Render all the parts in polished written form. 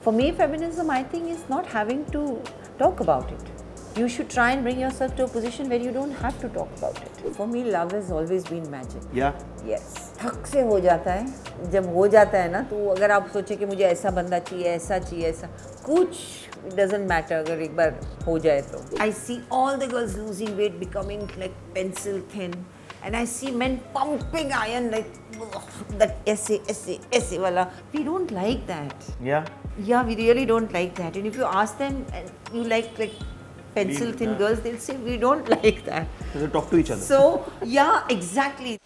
For me, feminism, I think, is not having to talk about it. You should try and bring yourself to a position where you don't have to talk about it. For me, love has always been magic. Yeah. Yes. थक से हो जाता है. जब हो जाता है ना, तो अगर आप सोचे कि मुझे ऐसा बंदा चाहिए, ऐसा कुछ it doesn't matter अगर एक बार हो जाए तो. I see all the girls losing weight, becoming like pencil thin, and I see men pumping iron like that ऐसे वाला. We don't like that. Yeah, we really don't like that. And if you ask them, you like pencil thin girls, they'll say we don't like that. So they talk to each other. So yeah, exactly.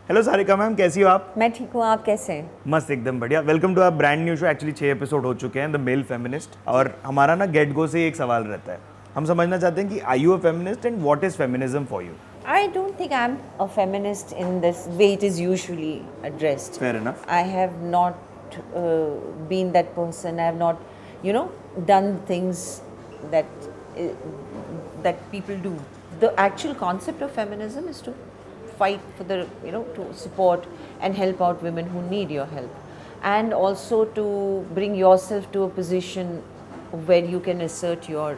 Hello Sarika ma'am, कैसी हो आप? मैं ठीक हूँ, आप कैसे हैं? मस्त, एकदम बढ़िया. Welcome to our brand new show. Actually 6 episode हो चुके हैं, द मेल फेमिनिस्ट. और हमारा ना गेट गो से एक सवाल रहता है. हम समझना चाहते हैं कि are you a feminist and what is feminism for you? I don't think I'm a feminist in this way it is usually addressed. Fair enough. I have not been that person. I have not, done things that people do. The actual concept of feminism is to fight for the, to support and help out women who need your help, and also to bring yourself to a position where you can assert your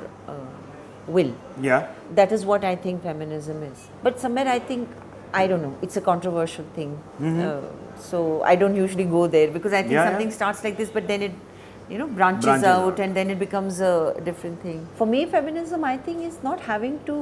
will. Yeah. That is what I think feminism is. But somewhere I think, I don't know, it's a controversial thing. So I don't usually go there because I think something starts like this, but then it, branches out and then it becomes a different thing. For me, feminism, I think, is not having to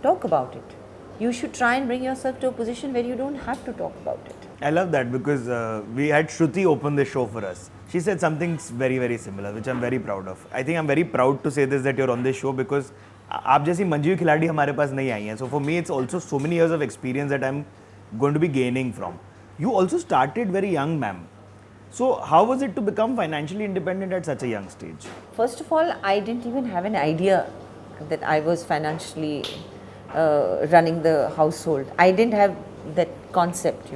talk about it. You should try and bring yourself to a position where you don't have to talk about it. I love that because we had Shruti open the show for us. She said something very, very similar, which I'm very proud of. I think I'm very proud to say this, that you're on this show because आप जैसी मंजी खिलाड़ी हमारे पास नहीं आई हैं. So for me, it's also so many years of experience that I'm going to be gaining from. You also started very young, ma'am. So how was it to become financially independent at such a young stage? First of all, I didn't even have an idea that I was financially running the household. I didn't have that concept,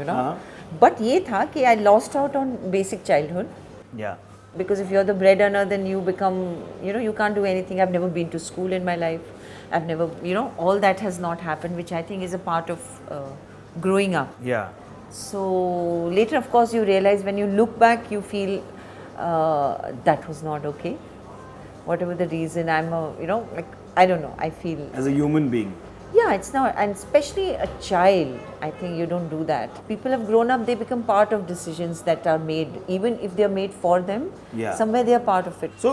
But ये था कि I lost out on basic childhood. Yeah. Because if you're the breadwinner, then you become, you can't do anything. I've never been to school in my life. I've never, all that has not happened, which I think is a part of growing up. Yeah. So later, of course, you realize when you look back, you feel that was not okay. Whatever the reason, I'm I don't know, I feel. As a human being. Yeah, it's not, and especially a child, I think you don't do that. People have grown up, they become part of decisions that are made, even if they are made for them, somewhere they are part of it. So,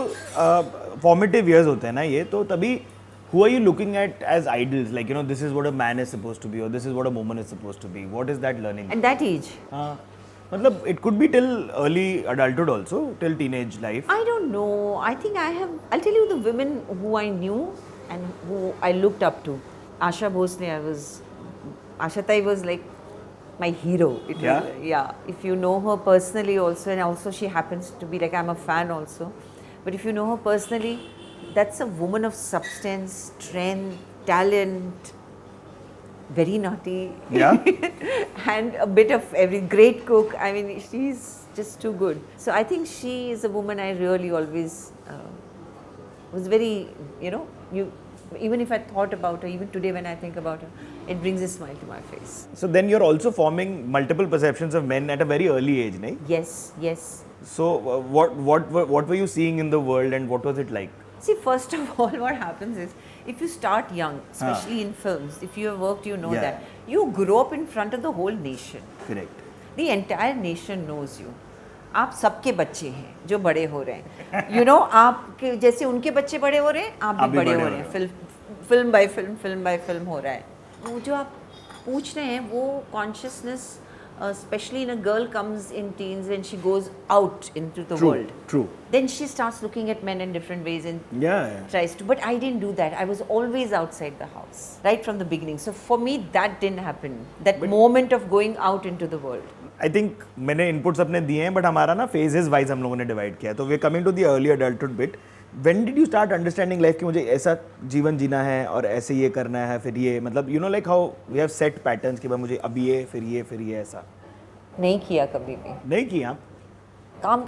formative years होते हैं ना ये, तो तभी who are you looking at as idols? Like, this is what a man is supposed to be, or this is what a woman is supposed to be. What is that learning? At that age? मतलब, it could be till early adulthood also, till teenage life. I don't know. I think I'll tell you the women who I knew and who I looked up to. Asha Bhosle, Asha Tai was like my hero. Yeah. If you know her personally also, and also she happens to be like, I'm a fan also. But if you know her personally, that's a woman of substance, strength, talent, very naughty. Yeah. And a bit of every, great cook. I mean, she's just too good. So I think she is a woman I really always was very, even if I thought about her, even today when I think about her, it brings a smile to my face. So then you're also forming multiple perceptions of men at a very early age, right? Yes. So what were you seeing in the world and what was it like? See, first of all, what happens is, if you start young, especially in films, if you have worked, that. You grow up in front of the whole nation. Correct. The entire nation knows you. आप सबके बच्चे हैं जो बड़े हो रहे हैं. आप जैसे उनके बच्चे बड़े हो रहे हैं, आप भी बड़े हो रहे हैं. फिल्म बाय फिल्म हो रहा है. वो जो आप पूछ रहे हैं, वो consciousness, especially when a girl comes in teens and she goes out into the world. True. Then she starts looking at men in different ways and Yeah. tries to. But I didn't do that. I was always outside the house, right from the beginning. So for me, that didn't happen. That moment of going out into the world. I think मैंने inputs अपने दिए हैं, but हमारा ना phases wise हम लोगों ने divide किया है. तो we're coming to the early adulthood bit. When did you start understanding life कि मुझे ऐसा जीवन जीना है और ऐसे ये करना है, फिर ये, मतलब like how we have set patterns कि भाई मुझे अब ये फिर ये ऐसा. नहीं किया कभी भी. नहीं किया. काम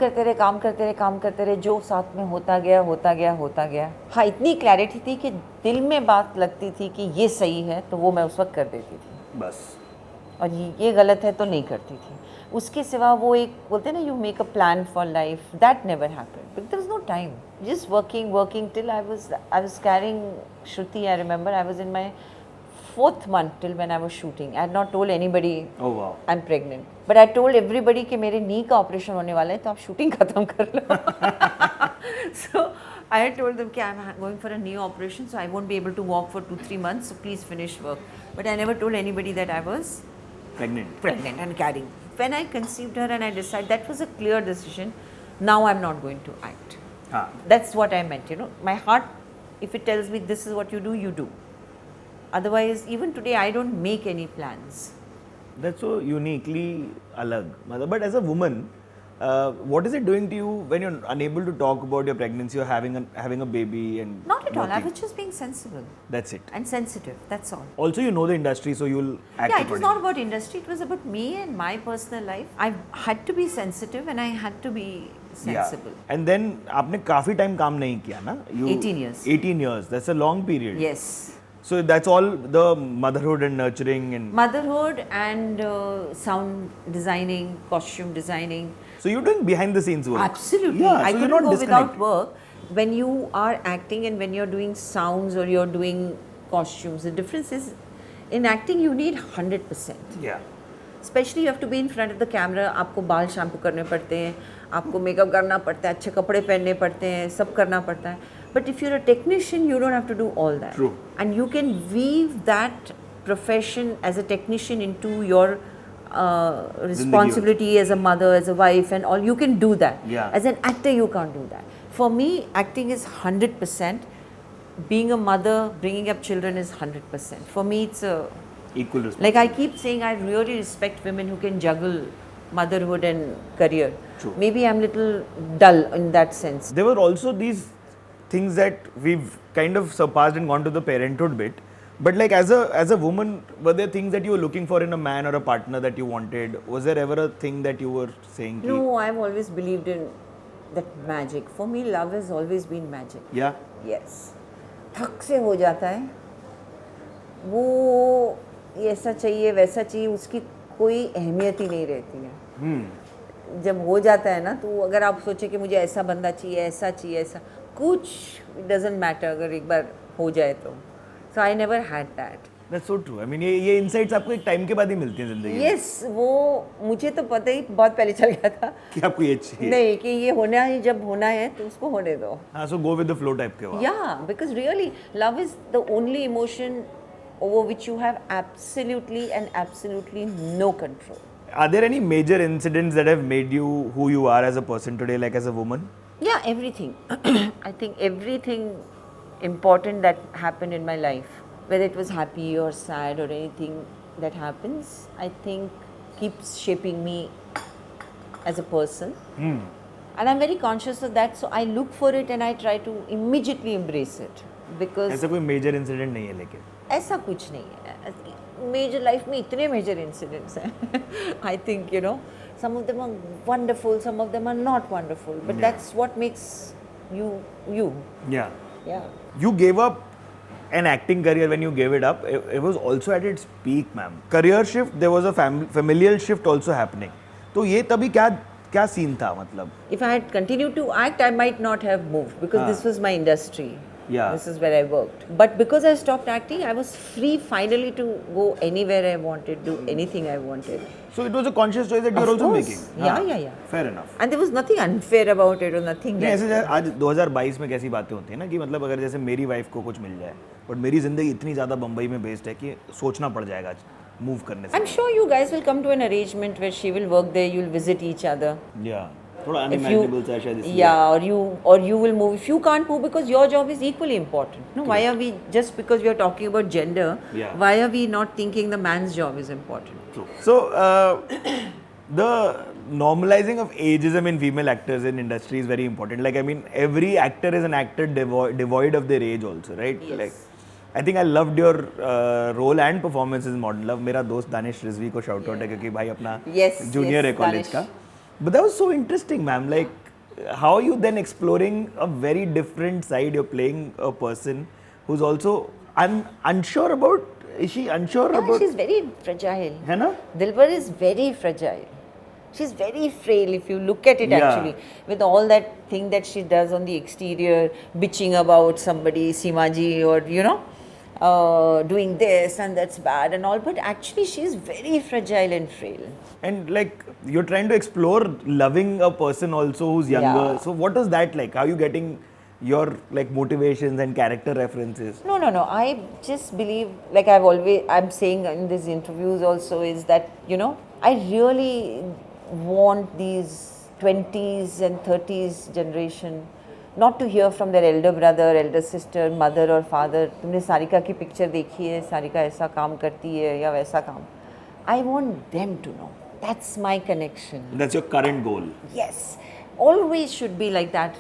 करते रहे, जो साथ में होता गया। हाँ, इतनी क्लैरिटी थी कि दिल में बात लगती थी कि ये सही है तो वो मैं उस वक्त कर देती थी बस, और ये गलत है तो नहीं करती थी। उसके सिवा वो एक बोलते हैं ना, you make a plan for life, that never happened because there was no time, just working till I was carrying Shruti. I remember I was in my 4th month till when I was shooting. I had not told anybody I'm pregnant, but I told everybody कि मेरे नी का operation होने वाला है तो आप shooting खत्म कर लो. So I had told them कि I'm going for a knee operation, so I won't be able to walk for 2-3 months, so please finish work. But I never told anybody that I was pregnant and carrying. When I conceived her and I decided, that was a clear decision. Now I'm not going to act. That's what I meant, you know. My heart, if it tells me this is what you do, you do. Otherwise, even today, I don't make any plans. That's so uniquely alag. But as a woman, what is it doing to you when you're unable to talk about your pregnancy or having a baby and Not at all. I working? was just being sensible That's it. and sensitive. That's all. Also, you know the industry, so you'll act Yeah, it was accordingly. not about industry. It was about me and my personal life. I had to be sensitive and I had to be sensible. Yeah. And then आपने काफी time काम नहीं किया ना? 18 years. 18 years. That's a long period. Yes. So that's all the motherhood and nurturing and. Motherhood and sound designing, costume designing. So you're doing behind the scenes work. Absolutely. Yeah. I So you're couldn't not go without disconnected. work. When you are acting and when you're doing sounds or you're doing costumes, the difference is in acting you need 100%. Yeah. Especially you have to be in front of the camera. आपको बाल shampoo करने पड़ते हैं, आपको makeup करना पड़ता है, अच्छे कपड़े पहनने पड़ते हैं, सब करना पड़ता है. But if you're a technician, you don't have to do all that. True. And you can weave that profession as a technician into your responsibility as a mother, as a wife, and all. You can do that. Yeah. As an actor, you can't do that. For me, acting is 100%. Being a mother, bringing up children is 100%. For me, it's a Equal responsibility. like I keep saying, I really respect women who can juggle motherhood and career. True. Maybe I'm a little dull in that sense. There were also these things that we've kind of surpassed and gone to the parenthood bit. But like as a woman, were there things that you were looking for in a man or a partner that you wanted? Was there ever a thing that you were saying? No, I've always believed in that magic. For me, love has always been magic. Yeah. Yes. ठक से हो जाता है. वो ऐसा चाहिए वैसा चाहिए, उसकी कोई अहमियत ही नहीं रहती है. जब हो जाता है ना, तो अगर आप सोचे कि मुझे ऐसा बंदा चाहिए, ऐसा कुछ डजंट मैटर अगर एक बार हो जाए तो. So I never had that. That's so true. I mean, ये insights आपको एक टाइम के बाद ही मिलती हैं जिंदगी में. यस, वो मुझे तो पता ही बहुत पहले चल गया था कि आपको ये चाहिए. नहीं कि ये होना है, जब होना है तो उसको होने दो. हाँ, so go with the flow type के बाद. Yeah, because really love is the only emotion over which you have absolutely no control. Are there any major incidents that have made you who you are as a person today, like as a woman? Yeah, everything. I think everything important that happened in my life, whether it was happy or sad or anything that happens, I think keeps shaping me as a person. And I'm very conscious of that, so I look for it and I try to immediately embrace it. Because ऐसा कोई major incident नहीं है लेकिन. ऐसा कुछ नहीं है. Major life में इतने major incidents हैं. I think, you know, some of them are wonderful, some of them are not wonderful, but that's what makes you. Yeah. Yeah. You gave up an acting career when you gave it up. It was also at its peak, ma'am. Career shift, there was a familial shift also happening. तो ये तभी क्या scene था मतलब? If I had continued to act, I might not have moved because this was my industry. Yeah. This is where I worked. But because I stopped acting, I was free finally to go anywhere I wanted, do anything I wanted. So it was a conscious choice that you're also making. Yeah. Fair enough. And there was nothing unfair about it or nothing. नहीं ऐसे आज 2022 में कैसी बातें होती हैं ना कि मतलब अगर जैसे मेरी वाइफ को कुछ मिल जाए, बट मेरी जिंदगी इतनी ज़्यादा बम्बई में बेस्ड है कि सोचना पड़ जाएगा मूव करने से. I'm sure you guys will come to an arrangement where she will work there, you'll visit each other. Yeah. थोड़ा unimaginable सा शायद इसलिए. Yeah, or you will move. If you can't move because your job is equally important. No, why are we just because we are talking about gender? Yeah. Why are we not thinking the man's job is important? True. So the normalizing of ageism in female actors in industry is very important. Like I mean, every actor is an actor devoid of their age also, right? Yes. Like I think I loved your role and performance in Modern Love. मेरा दोस्त दानिश रिजवी को shout out है क्योंकि भाई अपना Yes, junior है yes, college Danish. का. But that was so interesting, ma'am. Like, how are you then exploring a very different side? You're playing a person who's also unsure about. Is she unsure about? She's very fragile. है ना? Dilbar is very fragile. She's very frail if you look at it actually. With all that thing that she does on the exterior, bitching about somebody, Simaji, or doing this and that's bad and all, but actually she's very fragile and frail. And like you're trying to explore loving a person also who's younger. Yeah. So what is that like? How are you getting your like motivations and character references? No. I just believe, like I'm saying in these interviews also, is that, I really want these 20s and 30s generation not to hear from their elder brother, elder sister, mother or father, तुमने सारिका की picture देखी है, सारिका ऐसा काम करती है या वैसा काम. I want them to know. That's my connection. That's your current goal. Yes. Always should be like that.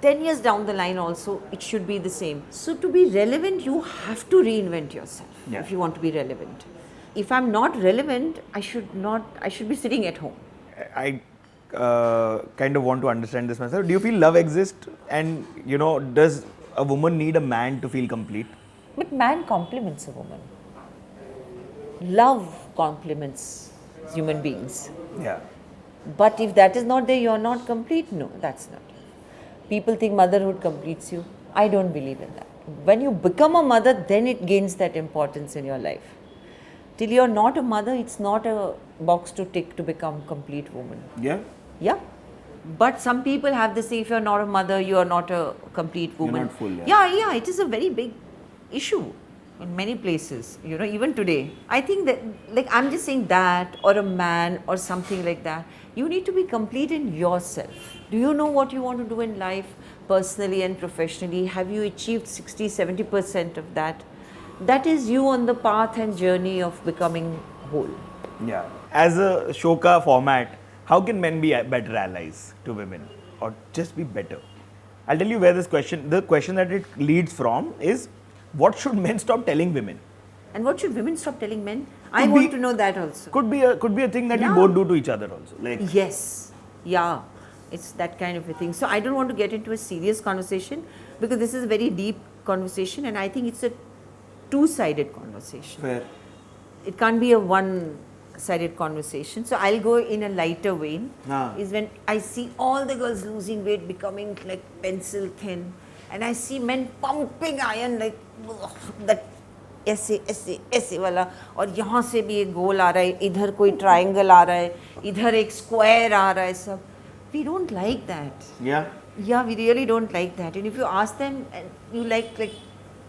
10 years down the line also, it should be the same. So to be relevant, you have to reinvent yourself if you want to be relevant. If I'm not relevant, I should be sitting at home. I kind of want to understand this myself. Do you feel love exists? And, does a woman need a man to feel complete? But man compliments a woman. Love compliments human beings. Yeah. But if that is not there, you're not complete. No, that's not. People think motherhood completes you. I don't believe in that. When you become a mother, then it gains that importance in your life. Till you're not a mother, it's not a box to tick to become complete woman. Yeah? Yeah. But some people have this say, if you're not a mother, you are not a complete woman. You're not full, Yeah, it is a very big issue in many places, even today. I think that, like, I'm just saying that, or a man, or something like that. You need to be complete in yourself. Do you know what you want to do in life, personally and professionally? Have you achieved 60-70% of that? That is you on the path and journey of becoming whole. Yeah. As a Shoka format, how can men be better allies to women, or just be better? I'll tell you where the question that it leads from is, what should men stop telling women? And what should women stop telling men? I want to know that also. Could be a thing that you both do to each other also. Like, yes. Yeah. It's that kind of a thing. So I don't want to get into a serious conversation, because this is a very deep conversation, and I think it's a two-sided conversation. Fair. It can't be a one-sided conversation. So I'll go in a lighter vein. Is when I see all the girls losing weight, becoming like pencil thin, and I see men pumping iron like that, ऐसे वाला, और यहाँ से भी एक गोल आ रहा है, इधर कोई ट्रायंगल आ रहा है, इधर एक स्क्वायर आ रहा है, सब. We don't like that. Yeah. Yeah, we really don't like that. And if you ask them, and you like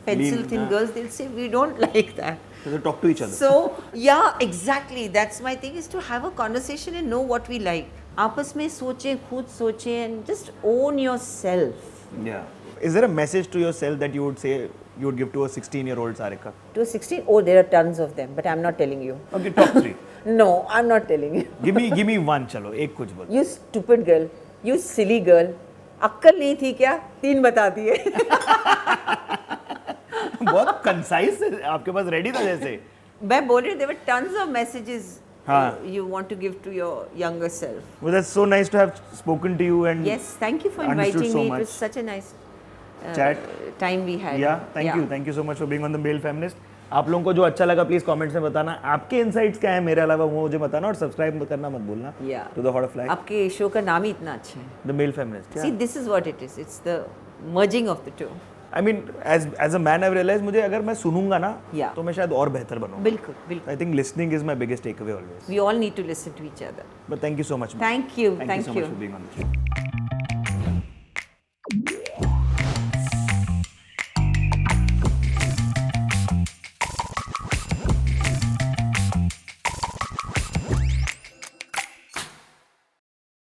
pencil thin girls, they'll say we don't like that. So they talk to each other. So yeah, exactly. That's my thing, is to have a conversation and know what we like. आपस में सोचें, खुद सोचें, and just own yourself. Yeah. Is there a message to yourself that you would say you would give to a 16-year-old Sarika? To a 16? Oh, there are tons of them, but I'm not telling you. Okay, top 3. No, I'm not telling you. give me one, chalo. एक कुछ बोल. You stupid girl. You silly girl. अक्कल नहीं थी क्या? 3 बता दिए. बहुत concise है. आपके पास ready था जैसे. मैं बोल रही हूँ, there were tons of messages you want to give to your younger self. Well, that's so nice to have spoken to you, and yes, thank you for inviting me. It was such a nice chat time we had. Yeah, thank you so much for being on the Male Feminist. आप लोगों को जो अच्छा लगा please comments में बताना. आपके insights क्या है मेरे अलावा वो मुझे बताना, और सब्सक्राइब करना मत भूलना. To the Hauterrfly. आपके शो का नाम ही इतना अच्छा है. The Male Feminist. See, this is what it is. It's the merging of the two. I mean, as a man, I've realized मुझे अगर मैं सुनूंगा ना, तो मैं शायद और बेहतर बनूंगा. बिल्कुल. I think listening is my biggest takeaway always. We all need to listen to each other. But thank you so much. Thank you. Thank you so much for being on the show.